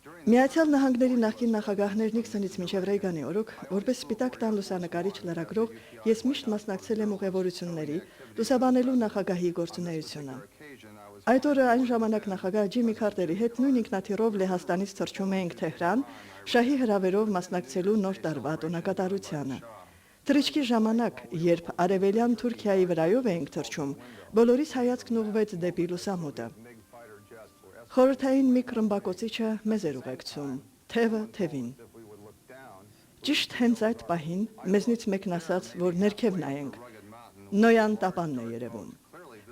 Միացյալ Նահանգների նախկին նախագահներ Նիքսոնից մինչև Ռեյգանի օրոք, որպես Սպիտակ տան լուսանկարիչ լրագրող, ես միշտ մասնակցել եմ ուղևորությունների, լուսաբանելու նախագահի գործունեությունը։ Այդ օրը այն ժամանակ նախագահ Ջիմի Քարտերի հետ նույն ինքնաթիռով Լեհաստանից թռչում էինք Թեհրան, շահի հրավերով մասնակցելու նոր տարվա տոնակատարությանը։ Թռիչքի ժամանակ, երբ արևելյան Թուրքիայի վրայով էինք թռչում, բոլորիս հայացքն ուղղվեց դեպի լուսամուտը։ Խորհրդային մի ռմբակոծիչը մեզ էր ուղեկցում, թևը թևին։ Ճիշտ հենց այդ պահին մեզնից մեկն ասաց, որ ներքև նայենք։ Նոյան տապանն է երևում։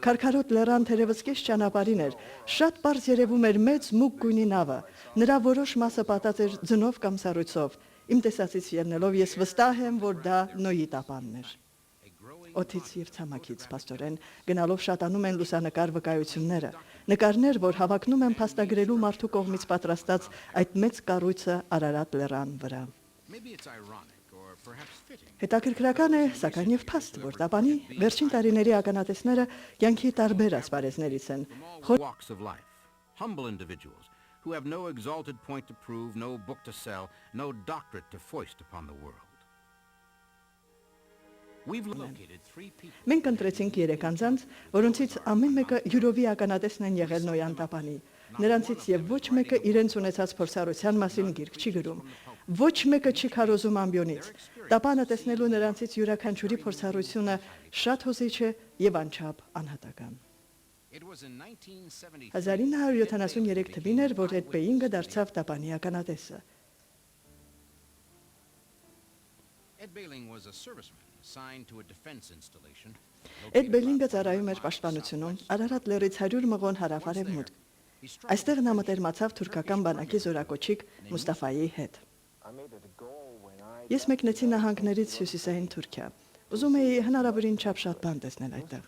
Քարքարոտ լեռան թերևս կես ճանապարհին էր, շատ պարզ երևում էր մեծ մուգ գույնի նավը, նրա որոշ մասը պատած էր ձնով կամ սառույցով։ Իմ տեսածից ելնելով ես վստահ եմ, որ դա Նոյի տապանն էր։ Օդից եւ ցամաքից փաստորեն գնալով շատանում են լուսանկար վկայությունները, նկարներ, որ հավակնում են փաստագրելու մարդու կողմից պատրաստած այդ մեծ կառույցը Արարատ լեռան վրա։ Հետաքրքրական է, սակայն եւ փաստ, որ տապանի վերջին տարիների ականատեսները կյանքի տարբեր ասպարեզներից են։ Humble individuals who have no exalted point to prove, no book to sell, no doctorate to foist upon the world. Մենք ընտրեցինք 3 անձանց, որոնցից ամեն մեկը յուրովի ականատեսն են եղել Նոյան տապանի։ Նրանցից եւ ոչ մեկը իրենց ունեցած փորձառության մասին գիրք չի գրում։ Ոչ մեկը չի քարոզում ամբիոնից։ Տապանը տեսնելու նրանցից յուրաքանչյուրի փորձառությունը շատ հուզիչ է եւ անչափ անհատական։ 1973 թվին էր, որ Էդ Բեյինգը դարձավ տապանի ականատեսը։ Էդ Բեյինգը ծառայում էր պաշտպանությունում Արարատ լեռից 100 մղոն հարավ-արևմուտք։ Այստեղ նա մտերմացավ թուրքական բանակի զորակոչիկ Մուստաֆայի հետ։ Ես մեկնեցի նահանգներից հյուսիսային Թուրքիա։ Ուզում էի հնարավորին չափ շատ բան տեսնել այդտեղ։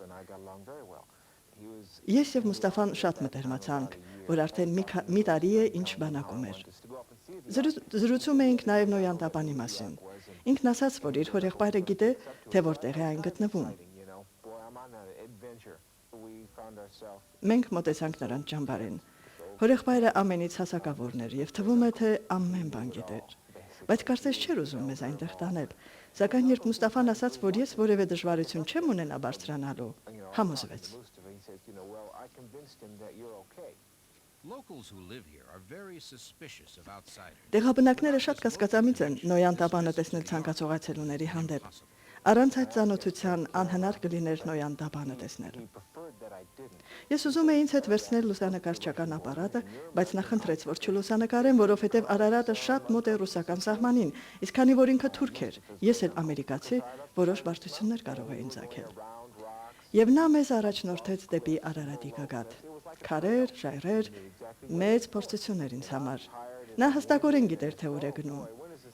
Ես եւ Մուստաֆան շատ մտերմացանք, որ արդեն մի տարի է ինչ բանակում էր։ Զրուցում էինք նաեւ Նոյան տապանի մասին։ Ինքն ասաց, որ իր հորեղբայրը գիտե, թե որտեղ է այն գտնվում։ Մենք մտեցանք նրանց ճամբարին։ Հորեղբայրը ամենից հասակավորն էր եւ թվում է, թե ամեն բան գիտեր։ Բայց կարծես չէր ուզում մեզ այնտեղ տանել, սակայն երբ Մուստաֆան ասաց, որ ես որևէ դժվարություն չեմ ունենա բարձրանալու, համոզվեց։ Տեղաբնակները շատ կասկածամիտ են Նոյան տապանը տեսնել ցանկացող այցելուների հանդեպ։ Առանց այդ ծանոթության անհնար կլիներ Նոյան տապանը տեսնել։ Ես ուզում էի ինձ հետ վերցնել լուսանկարչական ապարատը, բայց նա խնդրեց, որ չլուսանկարեմ, որովհետև Արարատը շատ մոտ է ռուսական սահմանին, իսկ քանի որ ինքը թուրք էր, ես էլ ամերիկացի, որոշ բարդություններ կարող էին ծագել։ Եվ նա մեզ առաջնորդեց դեպի Արարատի գագաթ։ Քարեր, ժայռեր, մեծ փորձություններ ինձ համար։ Նա հստակորեն գիտեր, թե ուր է գնում։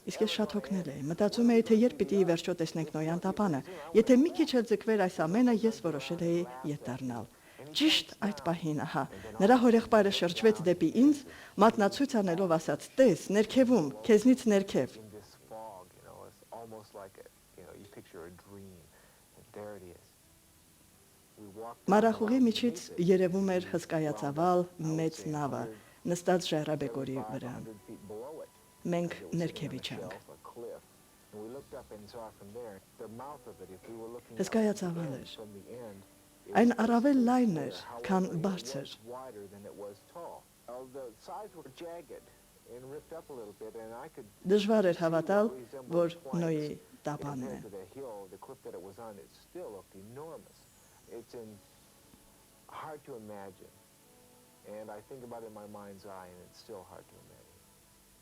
Իսկ ես շատ հոգնել էի, մտածում էի, թե երբ պիտի վերջո տեսնենք Նոյան տապանը։ Եթե մի քիչ էլ ձգվեր այս ամենը, ես որոշել էի ետ դառնալ։ Ճիշտ այդ պահին, ահա, նրա հորեղբայրը շրջվեց դեպի ինձ, մատնացույց անելով ասաց. «Տես, ներքևում, քեզնից ներքև»։ Մարախուղի միջից երևում էր հսկայածավալ մեծ նավը, նստած ժայռաբեկորի վրա։ Մենք ներքև իջանք։ Հսկայածավալ էր։ Այն առավել լայն էր, քան բարձր։ Դժվար էր հավատալ, որ Նոյի տապանն է։ It's hard to imagine, and I think about it in my mind's eye, and it's still hard to imagine.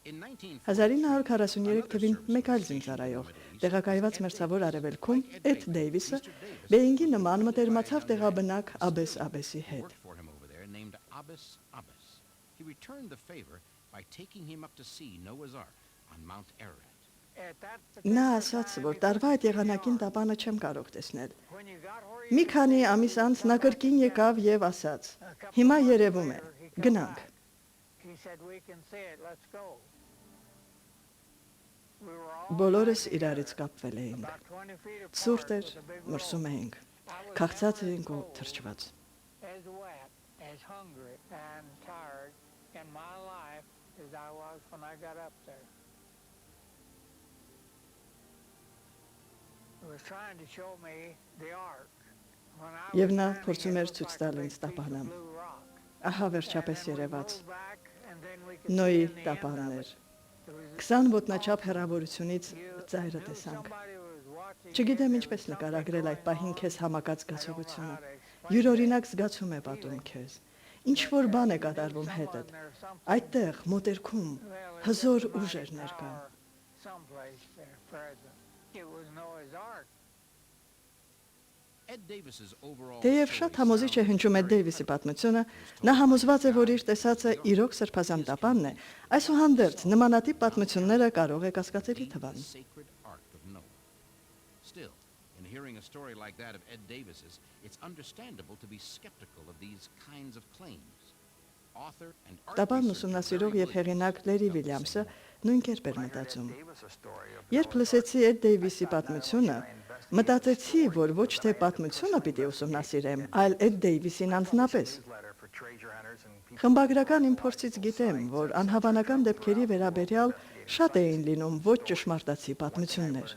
1943 թվին մեկ այլ զինծառայող, տեղակայված մերձավոր արևելքում, Էդ Դեյվիսը, Բեյինգի նման մտերմացավ տեղաբնակ Աբես Աբեսի հետ։ Նա ասաց, որ տարվա այդ եղանակին տապանը չեմ կարող տեսնել։ Մի քանի ամիս անց նա կրկին եկավ եւ ասաց. «Հիմա երևում է, գնանք»։ Բոլորս իրարից կապվել էինք։ Ցուրտ էր, մրսում էինք, քաղցած էինք ու թրջված։ as hungry and tired in my life as I was when I got up there. It was trying to show me the ark. When I was Եվ նա standing, փորձում it էր looked ցույց like a տալ big ինձ piece of տապանը։ blue rock. Ահա վերջապես And then we երևաց moved back, and then we could see Նոյի in the end of տապանն էր։ it. It was 20 ոտնաչափ հեռավորությունից you ծայրը knew տեսանք։ somebody was watching you, Չգիտեմ there ինչպես was something նկարագրել այդ going պահին on. քեզ համակած I don't know զգացողությունը։ how to explain Յուրօրինակ that. զգացում է պատում քեզ։ Ինչ որ բան է կատարվում հետդ։ Այդտեղ մոտերքում Well, it հզոր was a ուժեր mighty ներկա։ power someplace there present. It was Noah's Ark. Ed Davis's overall Թեև շատ համոզիչ է հնչում Էդ Դեյվիսի պատմությունը, նա համոզված է, որ իր տեսածը իրոք սրբազան տապանն է, այսուհանդերձ նմանատիպ պատմությունները կարող է կասկածելի թվան։ sacred ark of Noah. Still, in hearing a story like that of Ed Davis's, it's understandable to be skeptical of these kinds of claims. Author and art Տապանն researcher ուսումնասիրող Larry եւ հեղինակ Լերի Williams Վիլյամսը felt the same. նույն կերպ էր մտածում։ Երբ լսեցի Էդ Դեյվիսի պատմությունը, մտածեցի, որ ոչ թե պատմությունը պիտի ուսումնասիրեմ, այլ Էդ Դեյվիսին անձնապես։ Խմբագրական իմ փորձից գիտեմ, որ անհավանական դեպքերի վերաբերյալ շատ էին լինում ոչ ճշմարտացի պատմություններ։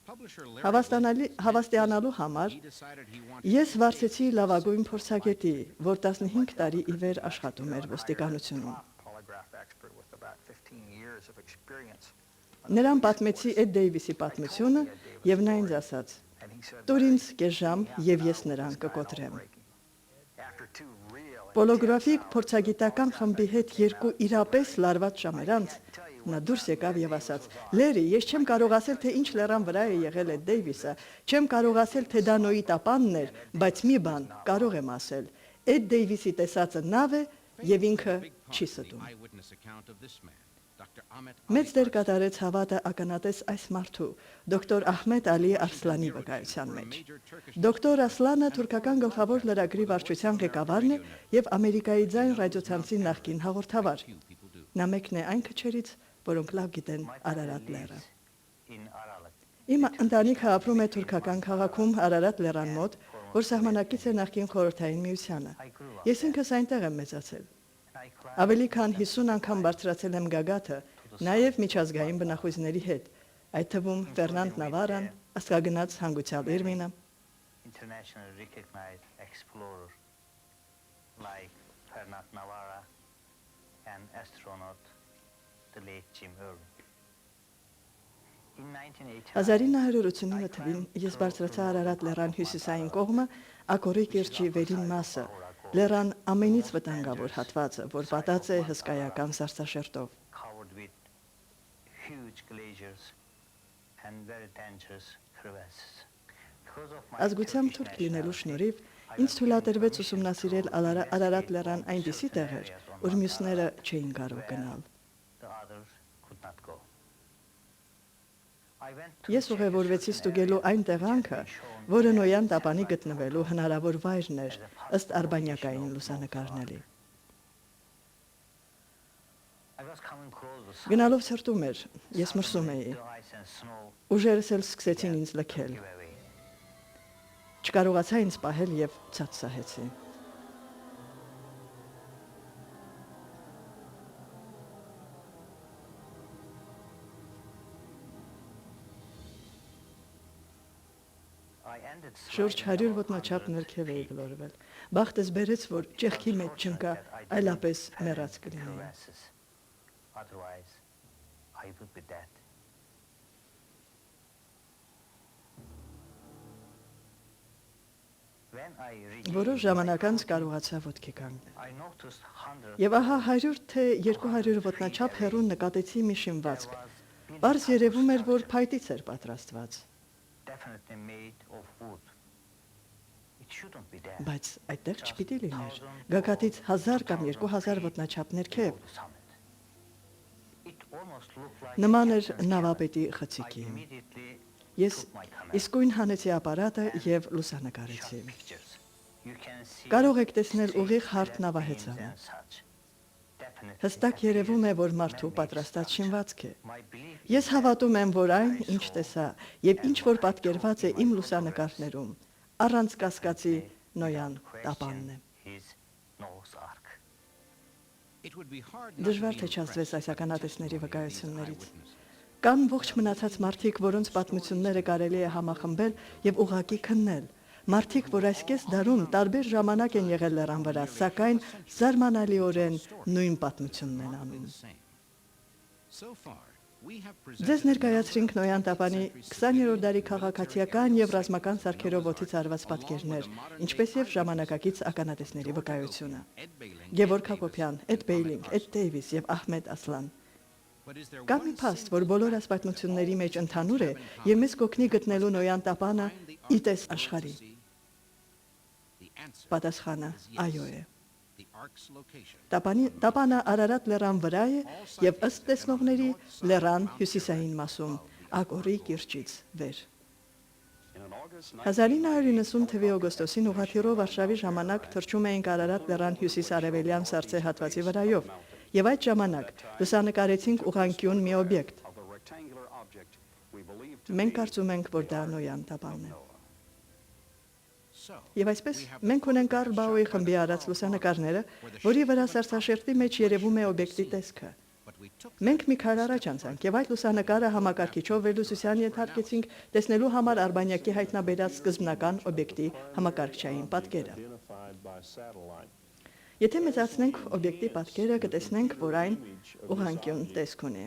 Publisher Larry Հավաստիանալու համար he decided he wanted ես վարձեցի լավագույն փորձագետի, որ 15 տարի ի վեր աշխատում էր ոստիկանությունում։ Նրան պատմեցի Էդ Դեյվիսի պատմությունը եւ նա ինձ ասաց. «Տուր ինձ կես ժամ եւ ես նրան կկոտրեմ»։ Պոլոգրաֆիկ փորձագիտական խմբի հետ երկու իրապես լարված ժամեր անց նա դուրս եկավ եւ ասաց. «Լերի, ես չեմ կարող ասել, թե ինչ լեռան վրա է եղել Էդ Դեյվիսը, չեմ կարող ասել, թե դա Նոյի տապանն էր, բայց մի բան կարող եմ ասել. Էդ Դեյվիսի տեսածը նավ է եւ ինքը big part չի of the ստում»։ eyewitness account of this man, Dr. Ahmet Մեծ Ali դեր Arslan. կատարեց հավատը ականատես այս մարդու, դոկտոր Ահմեդ Ալի Արսլանի վկայության մեջ։ Դոկտոր Ասլանը թուրքական գլխավոր լրագրի վարչության ղեկավարն է եւ Ամերիկայի ձայն ռադիոցանցի նախկին հաղորդավար։ Few people do. Նա մեկն է այն քչերից, որոնք լավ գիտեն Արարատ լեռը։ Իմ ընտանիքը ապրում է թուրքական քաղաքում Արարատ լեռան մոտ, որ սահմանակից է նախկին խորհրդային միությանը։ Ես ինքս այնտեղ եմ մեծացել։ Ավելի քան 50 անգամ բարձրացել եմ գագաթը, նաև միջազգային բնախույզների հետ, այդ թվում Ֆերնանդ Նավարան, աստղագնաց հանգուցյալ Իրմինը։ Internationally recognized explorer like Fernand Navarra and astronaut the late Jim Irwin. In 1989 թվականին ես բարձրացա Արարատ լեռան հյուսիսային կողմը, Ակորի կիրճի վերին մասը, լեռան ամենից վտանգավոր հատվածը, որ պատած է հսկայական սառցաշերտով։ covered with huge glaciers and very dangerous crevasses. Because of my Ազգությամբ Turkish թուրք լինելու nationality, շնորհիվ I ինձ was given թույլատրվեց permission ուսումնասիրել to Արարատ investigate լեռան all այնպիսի certain տեղեր, areas on որ Mount մյուսները Ararat չէին կարող where գնալ։ the others could not go. I went to Ես check a ուղևորվեցի certain ստուգելու area այն which had տեղանքը, been shown որը in a Նոյան տապանի satellite գտնվելու photo հնարավոր վայրն էր as a ըստ possible արբանյակային location of լուսանկարների։ I was coming close. Գնալով ցրտում էր, ես մրսում էի։ The ice and snow Ուժերս էլ սկսեցին ինձ began to լքել։ give away. Չկարողացա ինձ պահել եւ ցած սահեցի։ I ended Շուրջ sliding 100 about ոտնաչափ 100 ներքև էի feet. գլորվել։ Բախտս բերեց, որ ճեղքի մեջ չընկա, այլապես մեռած կլինեի։ Crevasses. Otherwise, I would be dead. When I Որոշ regained ժամանակ my անց footing, կարողացա ոտքի կանգնել։ I noticed hundreds Եվ ահա 100 թե 200 ոտնաչափ հեռուն նկատեցի մի that շինվածք։ was built Պարզ type of երևում էր, որ structure, փայտից էր պատրաստված, definitely made of wood. It shouldn't be there. բայց այդտեղ չպիտի լիներ։ Գագաթից 1000 կամ 2000 ոտնաչափ ներքև Below the summit. It almost looked like նման a էր captain's նավապետի cabin. I խցիկի։ immediately Ես took my camera. իսկույն հանեցի ապարատը եւ Shot լուսանկարեցի։ pictures. You can see Կարող եք տեսնել straight ուղիղ հարթ red նավահեծանը։ veins and such. Definitely Հստակ appears երևում է, որ մարդու man-made պատրաստած structure. շինվածք է։ My belief Ես is հավատում that եմ, որ այն, I ինչ saw տեսա, եւ ինչ որ and what I պատկերված է took in իմ my լուսանկարներում, առանց կասկածի Նոյան տապանն է։ His Noah's Ark. It would be hard not to Դժվար be թե չասվես այս impressed by the ականատեսների testimony of these վկայություններից։ eyewitnesses. Կան ողջ մնացած մարդիկ, որոնց պատմությունները կարելի է համախմբել եւ ուղղակի քննել։ Մարդիկ, որ այս կես դարում տարբեր ժամանակ են եղել լեռան վրա, սակայն զարմանալիորեն նույն պատմությունն են անում։ So far, we have Ձեզ presented ներկայացրինք Նոյան տապանի 20-րդ դարի քաղաքացիական եւ ռազմական սարքերով օդից արված պատկերներ, ինչպես եւ ժամանակակից ականատեսների վկայությունը։ Ed Bailing, Գևորգ Հակոբյան, Էդ Բեյլինգ, Էդ Դեյվիս եւ Ահմեդ Ասլան։ but is there Կա one մի փաստ, single որ բոլոր այս պատմությունների մեջ ընդհանուր է եւ մեզ կօգնի գտնելու Նոյան տապանը իտես աշխարհի։ The answer Պատասխանը is yes. այո է։ The Ark's location. Տապանը Արարատ լեռան վրա է եւ ըստ տեսնողների լեռան հյուսիսային մասում, Ակորի կիրճից վեր։ 1990 թվականի օգոստոսին ուղղաթիռով Վարշավի ժամանակ թռչում էինք Արարատ լեռան հյուսիս-արևելյան սառցե հատվածի վրայով, եւ այդ ժամանակ լուսանկարեցինք ուղղանկյուն մի օբյեկտ։ Մենք կարծում ենք, որ դա Նոյան տապանն է։ So, Եվ այսպես մենք ունենք Կարլ Բաուի խմբի արած լուսանկարները, որի վրա սարսաշերտի մեջ երևում է օբյեկտի տեսքը։ but we took Մենք մի քար առաջ անցանք եւ այդ լուսանկարը համակարգիչով վերլուսության ենթարկեցինք տեսնելու համար Արբանյակի հայտնաբերած սկզբնական օբյեկտի համակարգչային պատկերը։ Եթե մեծացնենք օբյեկտի պատկերը, կտեսնենք, որ այն ուղղանկյուն տեսք ունի։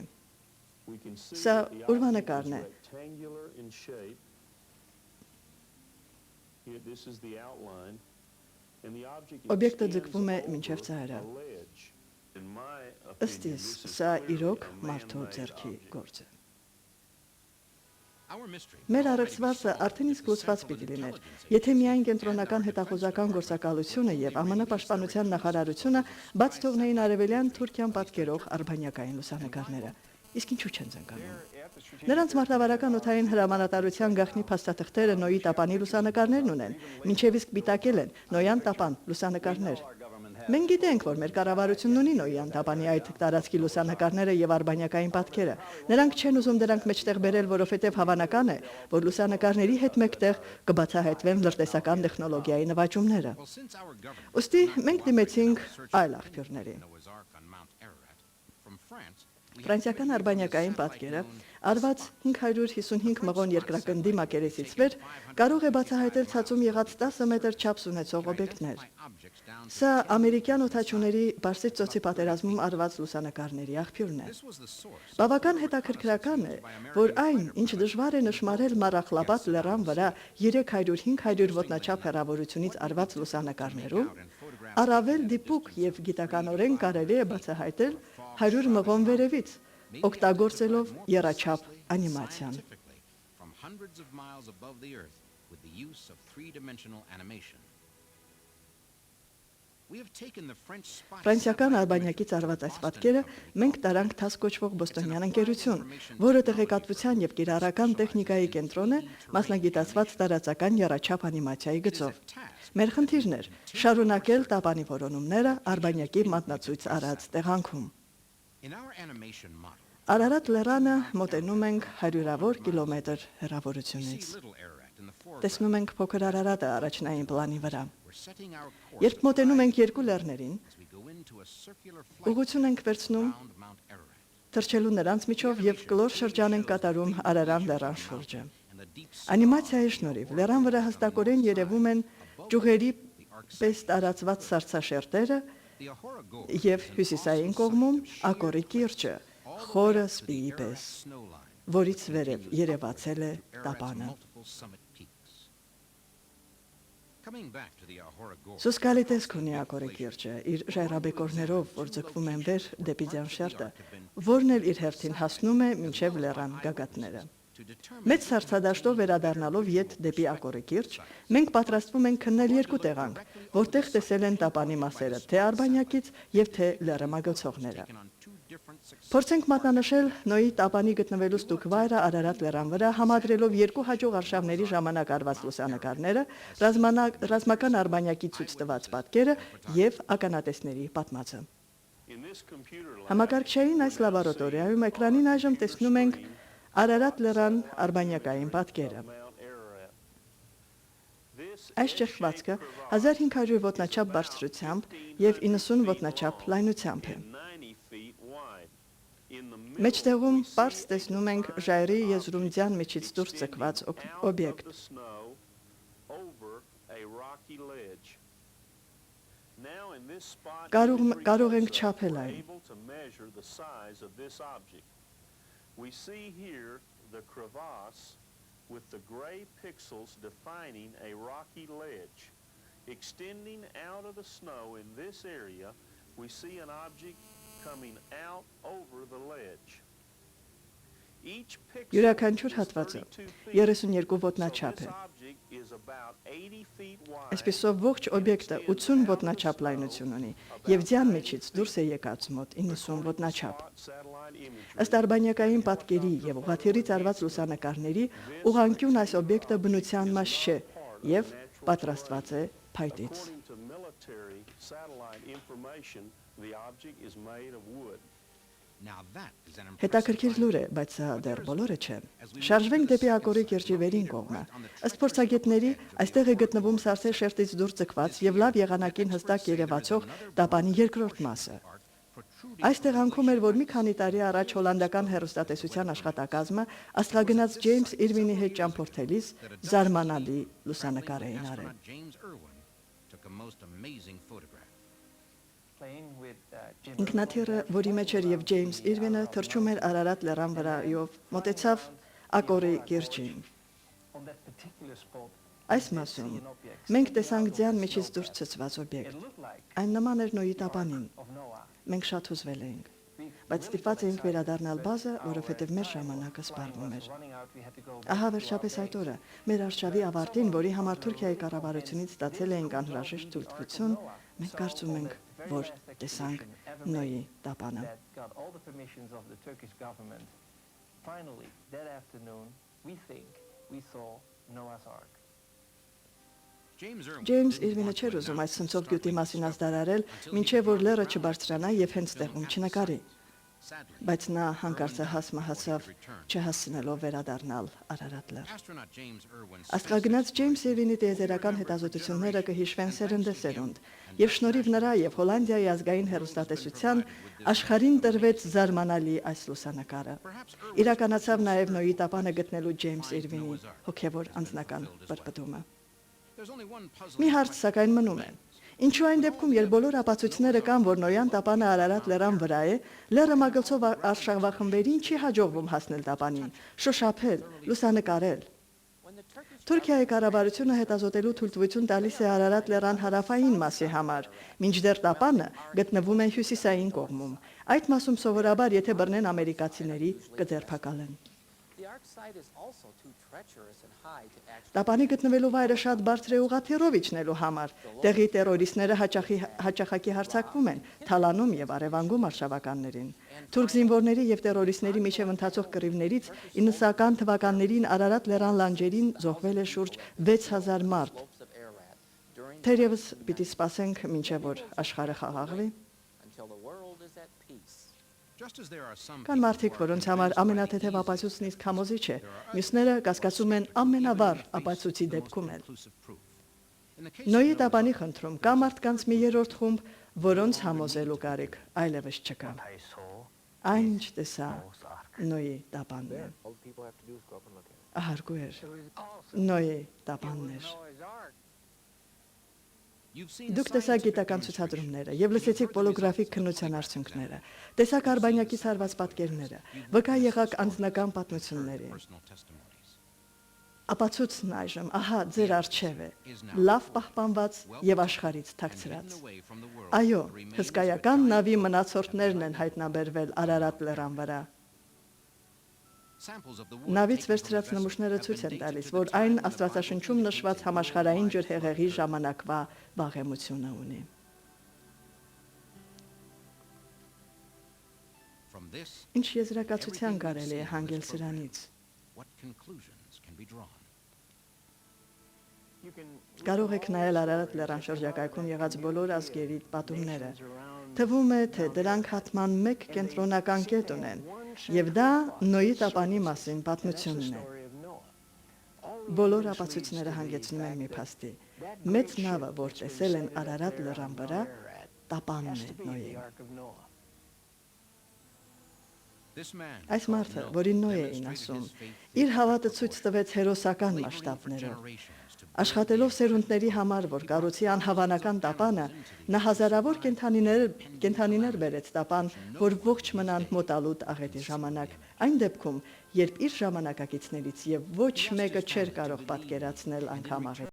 Սա ուրվանկարն է։ Օբյեկտը ձգվում է մինչև ծայրը։ Ըստ իս, սա իրոք մարդու ձեռքի գործ է։ our mystery. Մեր առողջվածը արդեն իսկ լուծված պիտի լիներ, եթե միայն կենտրոնական հետախուզական գործակալությունը եւ ԱՄՆ պաշտպանության նախարարությունը բաց թողնեին արևելյան Թուրքիան պատկերող արբանյակային լուսանկարները։ Իսկ ինչու չեն ցանկանում։ Նրանց մարտավարական օթային հրամանատարության գաղտնի փաստաթղթերը Նոյի տապանի լուսանկարներն ունեն, մինչև իսկ պիտակել են Նոյան տապան լուսանկարներ։ Մենք գիտենք, որ մեր կառավարությունն ունի Նոյան տապանի այդ տարածքի լուսանկարները եւ արբանյակային պատկերը։ Նրանք չեն ուզում դրանք մեջտեղ բերել, որովհետեւ հավանական է, որ լուսանկարների հետ մեկտեղ կբացահայտվեն լրտեսական տեխնոլոգիայի նվաճումները։ Well, since our government Ոստի մենք դիմեցինք այլ աղբյուրների։ Noah's Ark on Mount Ararat from France, we Ֆրանսիական արբանյակային պատկերը արված 555 մղոն երկրագնդի մակերեսից վեր կարող է բացահայտել ցածում եղած 10 մետր չափս ունեցող օբյեկտներ։ objects down. Սա ամերիկյան օդաչուների Պարսից ծոցի պատերազմում արված լուսանկարների աղբյուրն է։ This was the source. Բավական հետաքրքրական է, որ այն, ինչ դժվար է նշмарել Մարախլաբադ լեռան վրա 300-500 ոտնաչափ հեռավորությունից արված լուսանկարներում, առավել դիպուկ եւ գիտականորեն կարելի է բացահայտել 100 մղոն վերևից, օգտագործելով եռաչափ անիմացիան։ Scientifically, from hundreds of miles above the earth with the use of three-dimensional animation. We have taken the French spy Ֆրանսիական արբանյակից արված այս պատկերը մենք տարանք TASS կոչվող բոստոնյան ընկերություն, որը տեղեկատվության եւ կիրառական տեխնիկայի կենտրոն է, մասնագիտացված տարածական եռաչափ անիմացիայի գծով։ Մեր խնդիրն էր շարունակել տապանի որոնումները արբանյակի մատնացույց արած տեղանքում։ In our animation model, Արարատ լեռանը մոտենում ենք 100-ավոր կիլոմետր հեռավորությունից։ see little Ararat in the foreground. Տեսնում ենք փոքր Արարատը առաջնային պլանի վրա։ We're setting our course Երբ մոտենում ենք երկու լեռներին, as we go into a circular flight ուղղություն ենք վերցնում around Mount Ararat. թռչելու նրանց միջով եւ կլոր շրջան են կատարում Արարան լեռան շուրջը։ And the deep Անիմացիայի շնորհիվ լեռան վրա հստակորեն երևում են ճյուղերի պես տարածված սառցաշերտերը the Ahura Gor եւ հյուսիսային կողմում Ակորի կիրճը, խորը սպիի պես, snow line. որից վերև երևացել է Ararat's տապանը։ multiple summit peaks. Coming back to the Ahura Gor. Սոսկալի տեսք ունի Ակորի կիրճը, իր ժայռաբեկորներով, որ ձգվում են վեր դեպի Ձանշերտը, որն էլ իր հերթին հասնում է մինչև լեռան գագաթները։ To determine Մեծ սառցադաշտով վերադառնալով ետ դեպի Ակորի կիրճ, մենք պատրաստվում ենք քննել երկու տեղանք, որտեղ տեսել են տապանի մասերը, թե արբանյակից եւ թե լեռը մագլցողները։ on two different successive Փորձենք մատնանշել Նոյի տապանի գտնվելու ստուկ վայրը Արարատ լեռան վրա, համադրելով երկու հաջող արշավների ժամանակ արված լուսանկարները, ռազմական արբանյակի ցույց տված պատկերը եւ ականատեսների պատմածը։ Համակարգչային այս լաբորատորիայում էկրանին այժմ տեսնում ենք Արարատ լեռան արբանյակային պատկերը։ Այս ճեղքվածքը 1500 ոտնաչափ բարձրությամբ եւ 90 ոտնաչափ լայնությամբ է։ Մեջտեղում պարզ տեսնում ենք ժայռի եզրումցյան միջից դուրս ցկված օբյեկտ։ Կարող ենք չափել այն։ We see here the crevasse with the gray pixels defining a rocky ledge. Extending out of the snow in this area, we see an object coming out over the ledge. Each pixel Յուրաքանչյուր հատվածը 32 ոտնաչափ է։ is about 80 feet wide. Այսպիսով ողջ օբյեկտը 80 ոտնաչափ լայնություն ունի եւ ձյան միջից դուրս է եկած մոտ 90 ոտնաչափ։ Ըստ արբանյակային պատկերի եւ ուղղաթիռից արված լուսանկարների ուղղանկյուն այս օբյեկտը բնության մաս չէ եւ պատրաստված է փայտից։ According to military satellite information, the object is made of wood. Now that is an impressive Հետաքրքիր լուր է, բայց սա դեռ բոլորը չէ։ Շարժվենք դեպի Ակորի կիրճի վերին կողմը։ Ըստ փորձագետների, այստեղ է գտնվում Սարսե շերտից դուրս ցկված եւ լավ եղանակին հստակ երևացող տապանի երկրորդ մասը։ Այս տեղանքում էր, որ մի քանի տարի առաջ հոլանդական հեռուստատեսության աշխատակազմը աստղագնաց Ջեյմս Իրվինի հետ ճամփորդելիս զարմանալի լուսանկար էին արել։ astronaut James Irwin took a most amazing photograph. Ինքնաթիռը, որի մեջ էր եւ Ջեյմս Իրվինը, թռչում էր Արարատ լեռան վրայով, մոտեցավ Ակորի կիրճին։ Այս մասում մենք տեսանք ձյան միջից դուրս ցցված օբյեկտ։ Այն նման էր Նոյի տապանին։ Մենք շատ հուզվել էինք, բայց ստիպված էինք վերադառնալ բազա, որովհետև մեր ժամանակը սպառվում էր։ Ահա վերջապես այդ օրը մեր արշավի ավարտին, որի համար Թուրքիայի կառավարությունից ստացել էինք անհրաժեշտ թույլտվություն, մենք կարծում ենք, որ տեսանք Նոյի տապանը։ Ջեյմս Իրվինը չէր ուզում այս ցնցող գյուտի մասին ազդարարել, մինչև որ լեռը չբարձրանա եւ հենց տեղում չնկարի։ Բայց նա հանկարծահաս մահացավ, չհասցնելով վերադառնալ Արարատ լեռ։ Astronaut James Irwin Աստղագնաց Ջեյմս Իրվինի տիեզերական հետազոտությունները կհիշվեն սերնդեսերունդ, եւ շնորհիվ նրա եւ Հոլանդիայի ազգային հեռուստատեսության աշխարհին տրվեց զարմանալի այս լուսանկարը։ Իրականացավ նաեւ Նոյի տապանը գտնելու Ջեյմս Իրվինի հոգեվոր անձնական պրպտումը։ There's only one puzzle. Մի հարց սակայն մնում է։ Ինչու այն դեպքում, երբ բոլոր ապացույցները կան, որ Նոյան տապանը Արարատ լեռան վրա է, լեռը մագլցող արշավախմբերին չի հաջողվում հասնել տապանին, շոշափել, լուսանկարել։ Թուրքիայի կառավարությունը հետազոտելու թույլտվություն տալիս է Արարատ լեռան հարավային մասի համար, մինչդեռ տապանը գտնվում է հյուսիսային կողմում։ Այդ մասում սովորաբար, եթե բռնեն ամերիկացիների, կձերբակալեն։ Տապանի գտնվելու վայրը շատ բարձր է ուղղաթիռով իջնելու համար։ Տեղի տերորիստները հաճախակի հարձակվում են, թալանում եւ արևանգում արշավականներին։ Թուրք զինվորների եւ տերորիստների միջև ընթացող կռիվներից 90-ական թվականներին Արարատ լեռան լանջերին զոհվել է շուրջ 6000 մարդ։ Թերևս պիտի սպասենք, մինչև որ աշխարհը խաղաղվի։ Just as there are some Կան մարդիկ, որոնց համար ամենաթեթև ապացույցն իսկ համոզիչ է, մյուսները կասկածում են ամենավառ ապացույցի դեպքում էլ։ conclusive proof. In the case Նոյի տապանի խնդրում կա մարդկանց մի երրորդ խումբ, որոնց համոզելու կարիք այլևս չկա։ I saw Այն ինչ տեսա Նոյի տապանն է։ All the people have to do is go up and look at it. Ահարգու էր։ It was awesome. Նոյի It տապանն was էր։ Noah's Ark. you've seen Դուք տեսաք scientific գիտական demonstrations. ցուցադրումները եւ լսեցիք պոլոգրաֆիկ քննության արդյունքները։ Տեսաք արբանյակից արված պատկերները, վկա եղաք անձնական պատմություններին։ Personal testimonies. Ապացույցն այժմ ահա ձեր առջև է, լավ պահպանված եւ աշխարհից թաքցրած։ Hidden away from the world, Այո, the remains հսկայական նավի մնացորդներն են հայտնաբերվել Արարատ լեռան վրա։ samples of the wood Նավից taken from the վերցրած vessel նմուշները have ցույց been են dated տալիս, to the որ time այն when the Աստվածաշնչում Bible նշված recorded համաշխարհային the ջրհեղեղի Bible. ժամանակվա վաղեմությունը ունի։ From this, Ինչ եզրակացության կարելի է հանգել սրանից։ what conclusions can be drawn? You can Կարող եք նայել Արարատ լեռան շրջակայքում եղած բոլոր ազգերի պատումները։ Թվում է, թե դրանք հատման մեկ կենտրոնական կետ ունեն, եւ դա Նոյի տապանի մասին պատմությունն է։ story of Noah. All Բոլոր ապացույցները հանգեցնում են մի փաստի։ Մեծ նավը, որ տեսել են Արարատ լեռան վրա, տապանն է Նոյին։ Այս մարդը, որին Նոյ էին ասում, իր հավատը ցույց տվեց հերոսական մասշտաբներով։ Աշխատելով սերունդների համար, որ կառուցի անհավանական տապանը, նա հազարավոր կենդանիներ բերեց տապան, որ ողջ մնան մոտալուտ աղետի ժամանակ, այն դեպքում, երբ իր ժամանակակիցներից եւ ոչ մեկը չէր կարող պատկերացնել անգամ աղետի